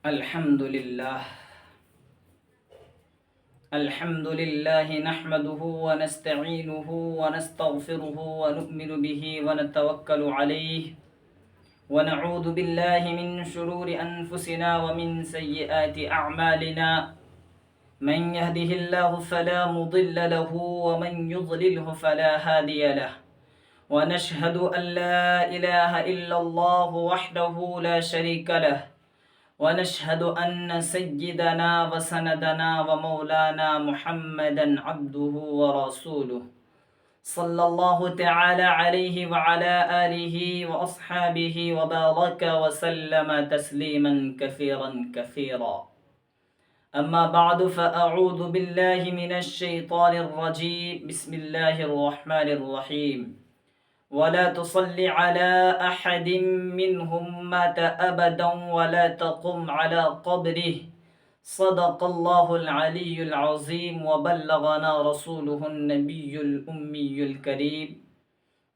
الحمد لله نحمده ونستعينه ونستغفره ونؤمن به ونتوكل عليه ونعوذ بالله من شرور أنفسنا ومن سيئات أعمالنا. من يهده الله فلا مضل له ومن يضلله فلا هادي له. ونشهد أن لا إله إلا الله وحده لا شريك له. ونشهد أن سيدنا وسندنا ومولانا محمدا عبده ورسوله صلى الله تعالى عليه وعلى آله وأصحابه وبارك وسلم تسليما كثيرا كثيرا. أما بعد فأعوذ بالله من الشيطان الرجيم. بسم الله الرحمن الرحيم. ولا تصل على أحد منهم مات أبدا ولا تقم على قبره. صدق الله العلي العظيم وبلغنا رسوله النبي الأمي الكريم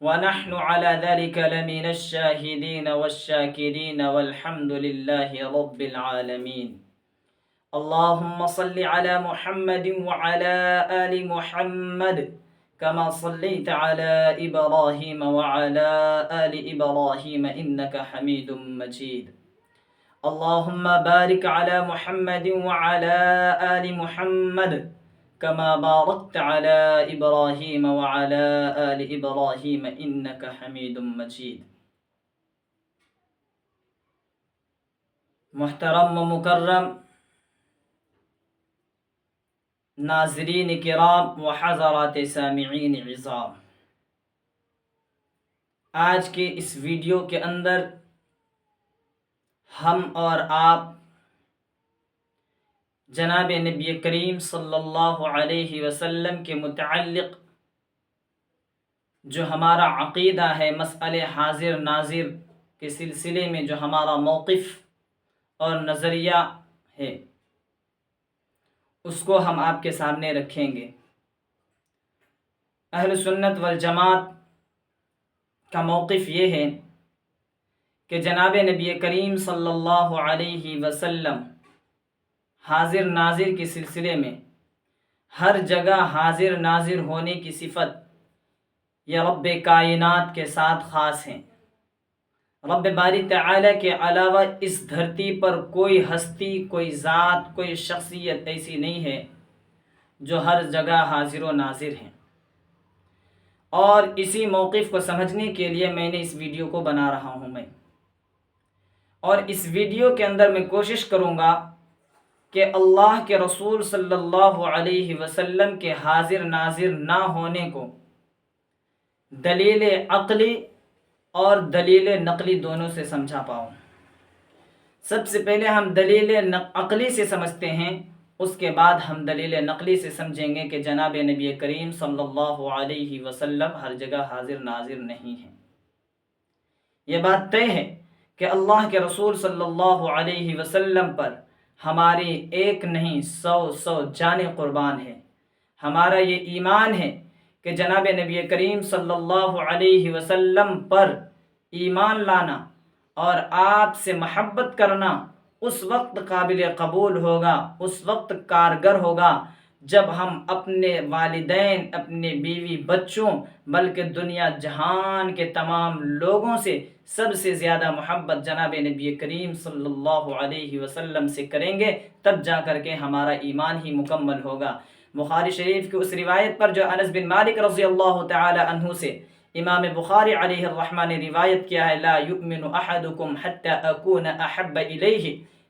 ونحن على ذلك لمن الشاهدين والشاكرين والحمد لله رب العالمين. اللهم صل على محمد وعلى آل محمد كما صليت على إبراهيم وعلى آل إبراهيم إنك حميد مجيد. اللهم بارك على محمد وعلى آل محمد كما باركت على إبراهيم وعلى آل إبراهيم إنك حميد مجيد. محترم و مکرم ناظرین کرام و حضرات سامعین عظام، آج کے اس ویڈیو کے اندر ہم اور آپ جناب نبی کریم صلی اللہ علیہ وسلم کے متعلق جو ہمارا عقیدہ ہے مسئلہ حاضر ناظر کے سلسلے میں جو ہمارا موقف اور نظریہ ہے اس کو ہم آپ کے سامنے رکھیں گے۔ اہل سنت والجماعت کا موقف یہ ہے کہ جناب نبی کریم صلی اللہ علیہ وسلم حاضر ناظر کے سلسلے میں ہر جگہ حاضر ناظر ہونے کی صفت یہ رب کائنات کے ساتھ خاص ہیں۔ رب باری تعالی کے علاوہ اس دھرتی پر کوئی ہستی، کوئی ذات، کوئی شخصیت ایسی نہیں ہے جو ہر جگہ حاضر و ناظر ہیں۔ اور اسی موقف کو سمجھنے کے لیے میں نے اس ویڈیو کو بنا رہا ہوں اور اس ویڈیو کے اندر میں کوشش کروں گا کہ اللہ کے رسول صلی اللہ علیہ وسلم کے حاضر ناظر نہ ہونے کو دلیل عقلی اور دلیل نقلی دونوں سے سمجھا پاؤں۔ سب سے پہلے ہم دلیل عقلی سے سمجھتے ہیں، اس کے بعد ہم دلیل نقلی سے سمجھیں گے کہ جناب نبی کریم صلی اللہ علیہ وسلم ہر جگہ حاضر ناظر نہیں ہیں۔ یہ بات طے ہے کہ اللہ کے رسول صلی اللہ علیہ وسلم پر ہماری ایک نہیں 100 جانیں قربان ہیں۔ ہمارا یہ ایمان ہے کہ جناب نبی کریم صلی اللہ علیہ وسلم پر ایمان لانا اور آپ سے محبت کرنا اس وقت قابل قبول ہوگا، اس وقت کارگر ہوگا جب ہم اپنے والدین، اپنے بیوی بچوں، بلکہ دنیا جہان کے تمام لوگوں سے سب سے زیادہ محبت جناب نبی کریم صلی اللہ علیہ وسلم سے کریں گے، تب جا کر کے ہمارا ایمان ہی مکمل ہوگا۔ بخاری شریف کی اس روایت پر جو انس بن مالک رضی اللہ تعالی عنہ سے امام بخاری علیہ الرحمہ نے روایت کیا ہے، لا یؤمن احدکم حتی اکون احب الیہ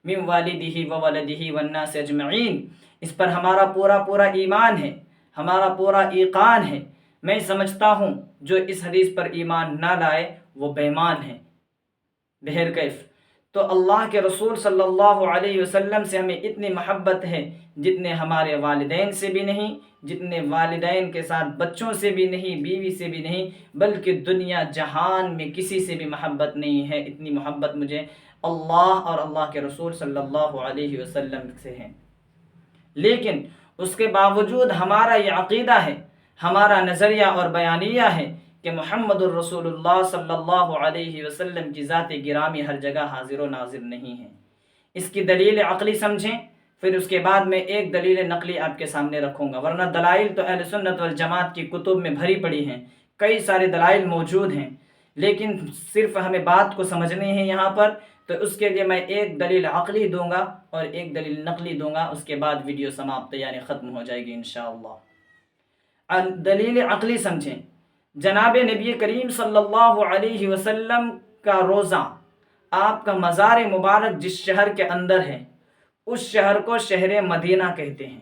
من والدہ وولدہ والناس اجمعین، اس پر ہمارا پورا ایمان ہے، ہمارا پورا ایقان ہے۔ میں سمجھتا ہوں جو اس حدیث پر ایمان نہ لائے وہ بے ایمان ہے۔ بہرکیف تو اللہ کے رسول صلی اللہ علیہ وسلم سے ہمیں اتنی محبت ہے جتنے ہمارے والدین سے بھی نہیں، جتنے والدین کے ساتھ بچوں سے بھی نہیں، بیوی سے بھی نہیں، بلکہ دنیا جہان میں کسی سے بھی محبت نہیں ہے۔ اتنی محبت مجھے اللہ اور اللہ کے رسول صلی اللہ علیہ وسلم سے ہے۔ لیکن اس کے باوجود ہمارا یہ عقیدہ ہے، ہمارا نظریہ اور بیانیہ ہے کہ محمد الرسول اللہ صلی اللہ علیہ وسلم کی ذات گرامی ہر جگہ حاضر و ناظر نہیں ہے۔ اس کی دلیل عقلی سمجھیں، پھر اس کے بعد میں ایک دلیل نقلی آپ کے سامنے رکھوں گا، ورنہ دلائل تو اہل سنت والجماعت کی کتب میں بھری پڑی ہیں، کئی سارے دلائل موجود ہیں، لیکن صرف ہمیں بات کو سمجھنے ہیں یہاں پر، تو اس کے لیے میں ایک دلیل عقلی دوں گا اور ایک دلیل نقلی دوں گا، اس کے بعد ویڈیو سماپت یعنی ختم ہو جائے گی انشاءاللہ۔ دلیل عقلی سمجھیں، جناب نبی کریم صلی اللہ علیہ وسلم کا روزہ، آپ کا مزار مبارک جس شہر کے اندر ہے اس شہر کو شہر مدینہ کہتے ہیں،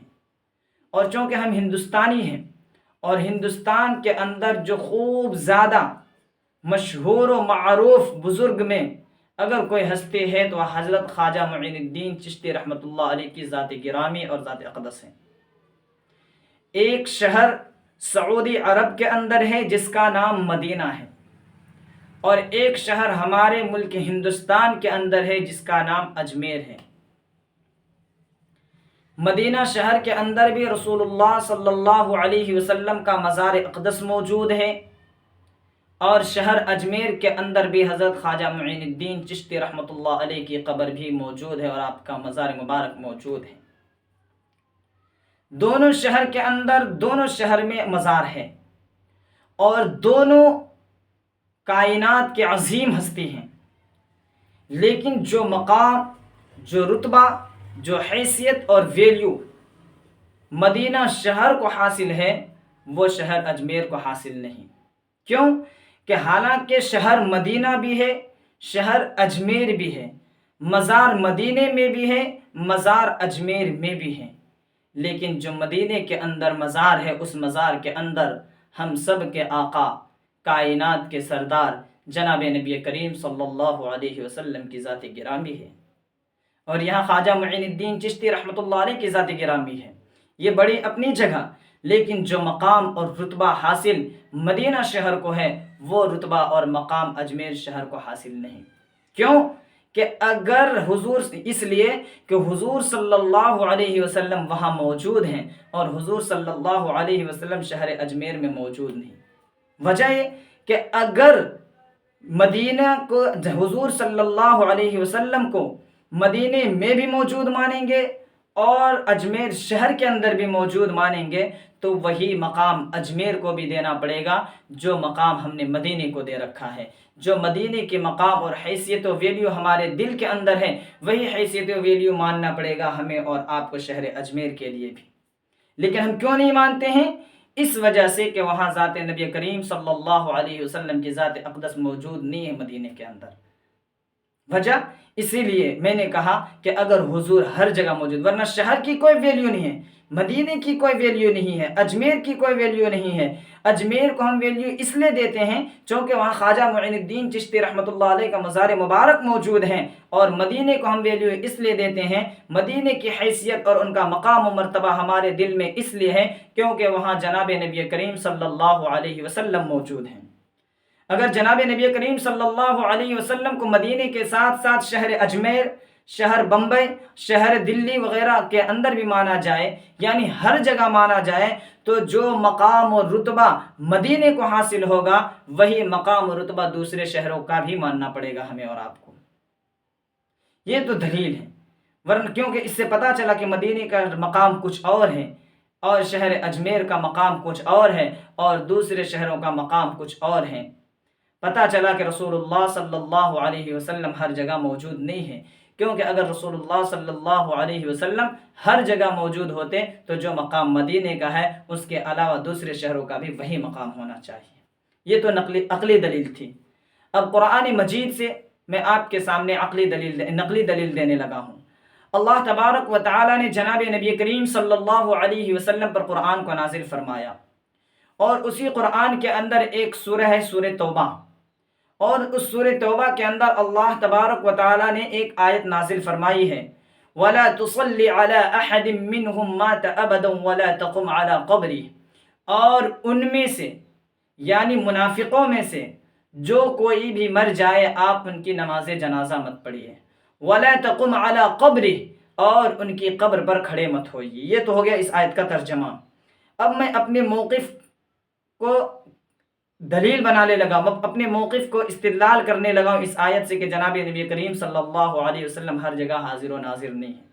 اور چونکہ ہم ہندوستانی ہیں اور ہندوستان کے اندر جو خوب زیادہ مشہور و معروف بزرگ میں اگر کوئی ہستی ہے تو وہ حضرت خواجہ معین الدین چشتی رحمۃ اللہ علیہ کی ذات گرامی اور ذات اقدس ہے۔ ایک شہر سعودی عرب کے اندر ہے جس کا نام مدینہ ہے، اور ایک شہر ہمارے ملک ہندوستان کے اندر ہے جس کا نام اجمیر ہے۔ مدینہ شہر کے اندر بھی رسول اللہ صلی اللہ علیہ وسلم کا مزار اقدس موجود ہے، اور شہر اجمیر کے اندر بھی حضرت خواجہ معین الدین چشتی رحمۃ اللہ علیہ کی قبر بھی موجود ہے اور آپ کا مزار مبارک موجود ہے۔ دونوں شہر کے اندر دونوں شہر میں مزار ہے، اور دونوں کائنات کے عظیم ہستی ہیں، لیکن جو مقام، جو رتبہ، جو حیثیت اور ویلیو مدینہ شہر کو حاصل ہے وہ شہر اجمیر کو حاصل نہیں۔ کیوں کہ حالانکہ شہر مدینہ بھی ہے، شہر اجمیر بھی ہے، مزار مدینے میں بھی ہے، مزار اجمیر میں بھی ہے، لیکن جو مدینے کے اندر مزار ہے اس مزار کے اندر ہم سب کے آقا، کائنات کے سردار جناب نبی کریم صلی اللہ علیہ وسلم کی ذات گرامی ہے، اور یہاں خواجہ معین الدین چشتی رحمۃ اللہ علیہ کی ذات گرامی ہے۔ یہ بڑی اپنی جگہ، لیکن جو مقام اور رتبہ حاصل مدینہ شہر کو ہے وہ رتبہ اور مقام اجمیر شہر کو حاصل نہیں۔ کیوں کہ اگر اس لیے کہ حضور صلی اللہ علیہ وسلم وہاں موجود ہیں اور حضور صلی اللہ علیہ وسلم شہر اجمیر میں موجود نہیں۔ وجہ یہ کہ اگر مدینہ کو، حضور صلی اللہ علیہ وسلم کو مدینے میں بھی موجود مانیں گے اور اجمیر شہر کے اندر بھی موجود مانیں گے تو وہی مقام اجمیر کو بھی دینا پڑے گا جو مقام ہم نے مدینے کو دے رکھا ہے۔ جو مدینے کے مقام اور حیثیت و ویلیو ہمارے دل کے اندر ہے وہی حیثیت و ویلیو ماننا پڑے گا ہمیں اور آپ کو شہر اجمیر کے لیے بھی۔ لیکن ہم کیوں نہیں مانتے ہیں؟ اس وجہ سے کہ وہاں ذات نبی کریم صلی اللہ علیہ وسلم کی ذات اقدس موجود نہیں ہے مدینے کے اندر۔ وجہ اسی لیے میں نے کہا کہ اگر حضور ہر جگہ موجود، ورنہ شہر کی کوئی ویلیو نہیں ہے، مدینے کی کوئی ویلیو نہیں ہے، اجمیر کی کوئی ویلیو نہیں ہے۔ اجمیر کو ہم ویلیو اس لیے دیتے ہیں چونکہ وہاں خواجہ معین الدین چشتی رحمۃ اللہ علیہ کا مزار مبارک موجود ہے، اور مدینے کو ہم ویلیو اس لیے دیتے ہیں، مدینے کی حیثیت اور ان کا مقام و مرتبہ ہمارے دل میں اس لیے ہے کیونکہ وہاں جناب نبی کریم صلی اللہ علیہ وسلم موجود ہیں۔ اگر جناب نبی کریم صلی اللہ علیہ وسلم کو مدینے کے ساتھ ساتھ شہر اجمیر، شہر بمبئی، شہر دلی وغیرہ کے اندر بھی مانا جائے، یعنی ہر جگہ مانا جائے، تو جو مقام اور رتبہ مدینے کو حاصل ہوگا وہی مقام اور رتبہ دوسرے شہروں کا بھی ماننا پڑے گا ہمیں اور آپ کو۔ یہ تو دلیل ہے، ورنہ کیونکہ اس سے پتہ چلا کہ مدینے کا مقام کچھ اور ہے اور شہر اجمیر کا مقام کچھ اور ہے اور دوسرے شہروں کا مقام کچھ اور ہے۔ پتہ چلا کہ رسول اللہ صلی اللہ علیہ وسلم ہر جگہ موجود نہیں ہے، کیونکہ اگر رسول اللہ صلی اللہ علیہ وسلم ہر جگہ موجود ہوتے تو جو مقام مدینے کا ہے اس کے علاوہ دوسرے شہروں کا بھی وہی مقام ہونا چاہیے۔ یہ تو عقلی دلیل تھی۔ اب قرآن مجید سے میں آپ کے سامنے نقلی دلیل دینے لگا ہوں۔ اللہ تبارک و تعالی نے جناب نبی کریم صلی اللہ علیہ وسلم پر قرآن کو نازل فرمایا، اور اسی قرآن کے اندر ایک سورہ ہے سورہ توبہ، اور اس سورہ توبہ کے اندر اللہ تبارک و تعالی نے ایک آیت نازل فرمائی ہے، وَلَا تُصَلِّ عَلَىٰ أَحَدٍ مِّنْهُمْ مَاتَ أَبَدًا وَلَا تَقُمْ عَلَىٰ قَبْرِهِ، اور ان میں سے یعنی منافقوں میں سے جو کوئی بھی مر جائے آپ ان کی نماز جنازہ مت پڑھیے، وَلَا تَقُمْ عَلَىٰ قَبْرِهِ، اور ان کی قبر پر کھڑے مت ہوئیے۔ یہ تو ہو گیا اس آیت کا ترجمہ۔ اب میں اپنے موقف کو دلیل بنانے لگا ہوں، اپنے موقف کو استدلال کرنے لگا ہوں اس آیت سے کہ جناب نبی کریم صلی اللہ علیہ وسلم ہر جگہ حاضر و ناظر نہیں ہے۔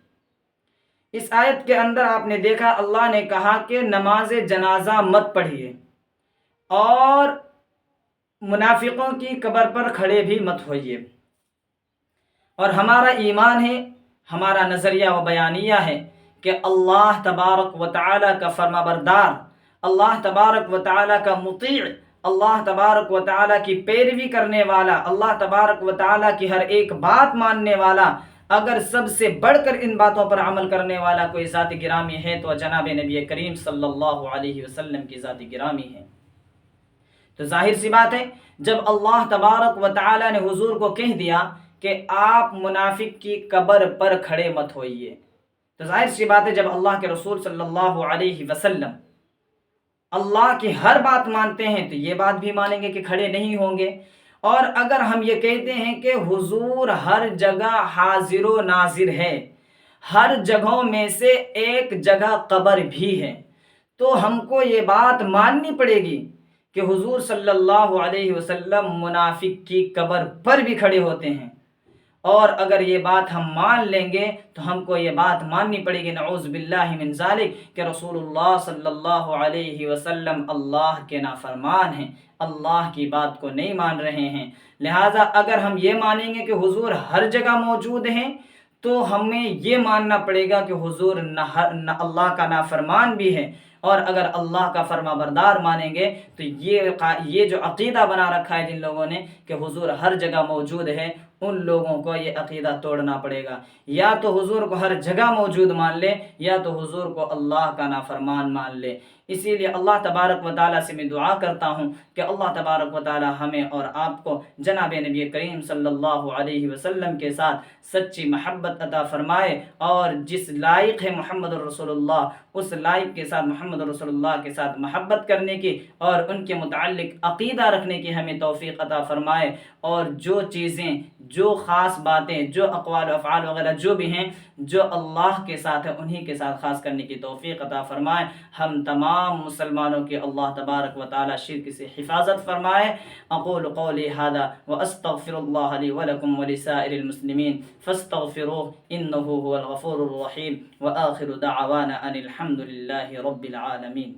اس آیت کے اندر آپ نے دیکھا اللہ نے کہا کہ نماز جنازہ مت پڑھیے اور منافقوں کی قبر پر کھڑے بھی مت ہوئیے۔ اور ہمارا ایمان ہے، ہمارا نظریہ و بیانیہ ہے کہ اللہ تبارک و تعالیٰ کا فرما بردار، اللہ تبارک و تعالیٰ کا مطیع، اللہ تبارک و تعالیٰ کی پیروی کرنے والا، اللہ تبارک و تعالیٰ کی ہر ایک بات ماننے والا، اگر سب سے بڑھ کر ان باتوں پر عمل کرنے والا کوئی ذات گرامی ہے تو جناب نبی کریم صلی اللہ علیہ وسلم کی ذات گرامی ہے۔ تو ظاہر سی بات ہے، جب اللہ تبارک و تعالیٰ نے حضور کو کہہ دیا کہ آپ منافق کی قبر پر کھڑے مت ہوئیے، تو ظاہر سی بات ہے جب اللہ کے رسول صلی اللہ علیہ وسلم اللہ کی ہر بات مانتے ہیں تو یہ بات بھی مانیں گے کہ کھڑے نہیں ہوں گے۔ اور اگر ہم یہ کہتے ہیں کہ حضور ہر جگہ حاضر و ناظر ہے، ہر جگہوں میں سے ایک جگہ قبر بھی ہے، تو ہم کو یہ بات ماننی پڑے گی کہ حضور صلی اللہ علیہ وسلم منافق کی قبر پر بھی کھڑے ہوتے ہیں۔ اور اگر یہ بات ہم مان لیں گے تو ہم کو یہ بات ماننی پڑے گی نعوذ باللہ من ذالک کہ رسول اللہ صلی اللہ علیہ وسلم اللہ کے نافرمان ہیں، اللہ کی بات کو نہیں مان رہے ہیں۔ لہٰذا اگر ہم یہ مانیں گے کہ حضور ہر جگہ موجود ہیں تو ہمیں یہ ماننا پڑے گا کہ حضور نہ اللہ کا نافرمان بھی ہے، اور اگر اللہ کا فرما بردار مانیں گے تو یہ جو عقیدہ بنا رکھا ہے جن لوگوں نے کہ حضور ہر جگہ موجود ہے، ان لوگوں کو یہ عقیدہ توڑنا پڑے گا۔ یا تو حضور کو ہر جگہ موجود مان لے، یا تو حضور کو اللہ کا نافرمان مان لے۔ اسی لیے اللہ تبارک و تعالیٰ سے میں دعا کرتا ہوں کہ اللہ تبارک و تعالیٰ ہمیں اور آپ کو جناب نبی کریم صلی اللہ علیہ وسلم کے ساتھ سچی محبت عطا فرمائے، اور جس لائق ہے محمد الرسول اللہ، اس لائق کے ساتھ محمد رسول اللہ کے ساتھ محبت کرنے کی اور ان کے متعلق عقیدہ رکھنے کی ہمیں توفیق عطا فرمائے، اور جو چیزیں، جو خاص باتیں، جو اقوال و افعال وغیرہ جو بھی ہیں جو اللہ کے ساتھ ہے انہی کے ساتھ خاص کرنے کی توفیق عطا فرمائے۔ ہم تمام مسلمانوں کی اللہ تبارک و تعالی شرک سے حفاظت فرمائے۔ اقول قولی ھذا واستغفر اللہ لی ولکم ولسائر المسلمین فاستغفروه انه هو الغفور الرحیم، وآخر دعوانا ان الحمد للہ رب العالمین۔